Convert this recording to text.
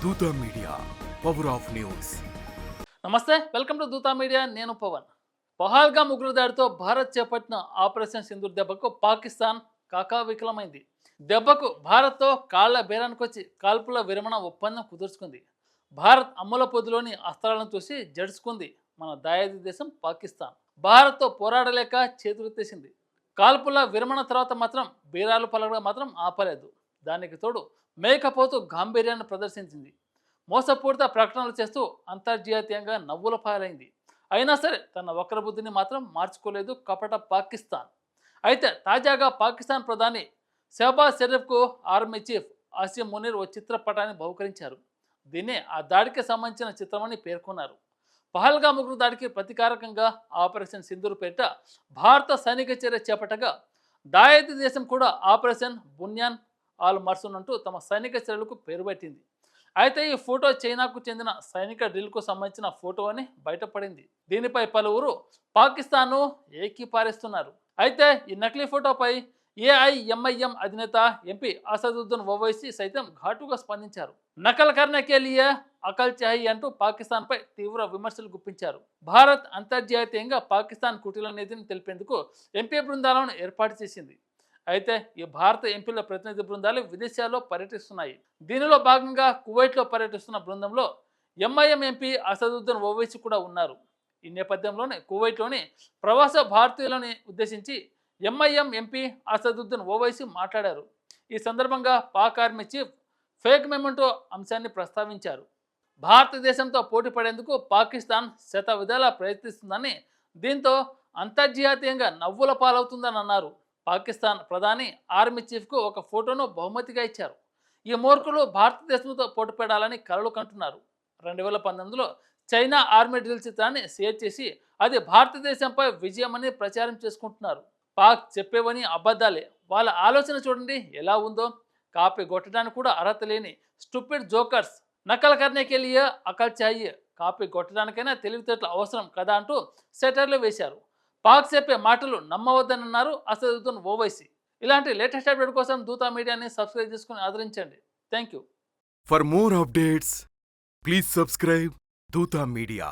దూత media, power of news. నమస్తే, welcome to Dootha media. నేను పవన్. పహల్గామ్ ఉగ్రదాడితో భారత్ చేపట్టిన ఆపరేషన్ సింధూర్ దెబ్బకు పాకిస్తాన్ కాకావికలమైంది. దెబ్బకు భారత్తో కాళ్ల బేరానికి వచ్చి కాల్పుల విరమణ ఒప్పందం కుదుర్చుకుంది. భారత్ అమ్ముల పొదిలోని అస్త్రాలను చూసి జడుచుకుంది మన దాయాది దేశం పాకిస్తాన్. భారత్తో పోరాడలేక చేతులెత్తేసింది. కాల్పుల విరమణ తర్వాత మాత్రం బీరాలు పలకడం మాత్రం ఆపలేదు. దానికి తోడు మేకపోతు గాంభీర్యాన్ని ప్రదర్శించింది. మోసపూరిత ప్రకటనలు చేస్తూ అంతర్జాతీయంగా నవ్వుల పాలైంది. అయినా సరే తన వక్రబుద్ధిని మాత్రం మార్చుకోలేదు కపట పాకిస్తాన్. అయితే తాజాగా పాకిస్తాన్ ప్రధాని షహబాజ్ షరీఫ్కు ఆర్మీ చీఫ్ ఆసిమ్ మునీర్ ఓ చిత్రపటాన్ని బహుకరించారు. దీన్నే ఆ దాడికి సంబంధించిన చిత్రమని పేర్కొన్నారు. పహల్గామ్ ఉగ్ర దాడికి ప్రతీకారకంగా ఆపరేషన్ సింధూర్ పేరిట భారత సైనిక చర్య చేపట్టగా దాయాది దేశం కూడా ఆపరేషన్ బున్యాన్ ఆల్ మర్సూన్ అంటూ తమ సైనిక చర్యలకు పేరు పెట్టింది. అయితే ఈ ఫోటో చైనాకు చెందిన సైనిక డ్రిల్కు సంబంధించిన ఫోటో అని బయటపడింది. దీనిపై పలువురు పాకిస్తాన్ను ఏకీపారేస్తున్నారు. అయితే ఈ నకిలీ ఫోటోపై ఏఐఎంఐఎం అధినేత ఎంపీ అసదుద్దీన్ ఓవైసీ సైతం ఘాటుగా స్పందించారు. నకల్ కర్నే కే లియే అకల్ చాహి అంటూ పాకిస్తాన్పై తీవ్ర విమర్శలు గుప్పించారు. భారత్ అంతర్జాతీయంగా పాకిస్తాన్ కుటీల నీతిని తెలిపేందుకు ఎంపీ బృందాలను ఏర్పాటు చేసింది. అయితే ఈ భారత ఎంపీల ప్రతినిధి బృందాలు విదేశాల్లో పర్యటిస్తున్నాయి. దీనిలో భాగంగా కువైట్లో పర్యటిస్తున్న బృందంలో ఎంఐఎం ఎంపీ అసదుద్దీన్ ఓవైసీ కూడా ఉన్నారు. ఈ నేపథ్యంలోనే కువైట్లోని ప్రవాస భారతీయులని ఉద్దేశించి ఎంఐఎం ఎంపీ అసదుద్దీన్ ఓవైసీ మాట్లాడారు. ఈ సందర్భంగా Pak army chief fake memento అంశాన్ని ప్రస్తావించారు. భారతదేశంతో పోటీ పడేందుకు పాకిస్తాన్ శత విధాలా ప్రయత్నిస్తుందని, దీంతో అంతర్జాతీయంగా నవ్వుల పాలవుతుందని అన్నారు. పాకిస్తాన్ ప్రధాని ఆర్మీ చీఫ్కు ఒక ఫోటోను బహుమతిగా ఇచ్చారు. ఈ మూర్ఖులు భారతదేశంతో పోటీ పడాలని కలలు కంటున్నారు. 2019లో చైనా ఆర్మీ డ్రిల్ చిత్రాన్ని షేర్ చేసి అది భారతదేశంపై విజయమని ప్రచారం చేసుకుంటున్నారు. పాక్ చెప్పేవని అబద్ధాలే. వాళ్ళ ఆలోచన చూడండి ఎలా ఉందో. కాపీ కొట్టడానికి కూడా అర్హత లేని స్టూపిడ్ జోకర్స్. నకల్ కర్నేకే లియే అకల్ చాహియే. కాపీ కొట్టడానికైనా తెలివితేటలు అవసరం కదా అంటూ సెటర్లు వేశారు. పాక్ చెప్పే మాటలు నమ్మవద్దని అన్నారు అసదుద్దీన్ ఓవైసీ. ఇలాంటి లేటెస్ట్ అప్డేట్ కోసం దూతా మీడియాని సబ్స్క్రైబ్ చేసుకుని ఆదరించండి. Thank you. For more updates, please subscribe దూత మీడియా.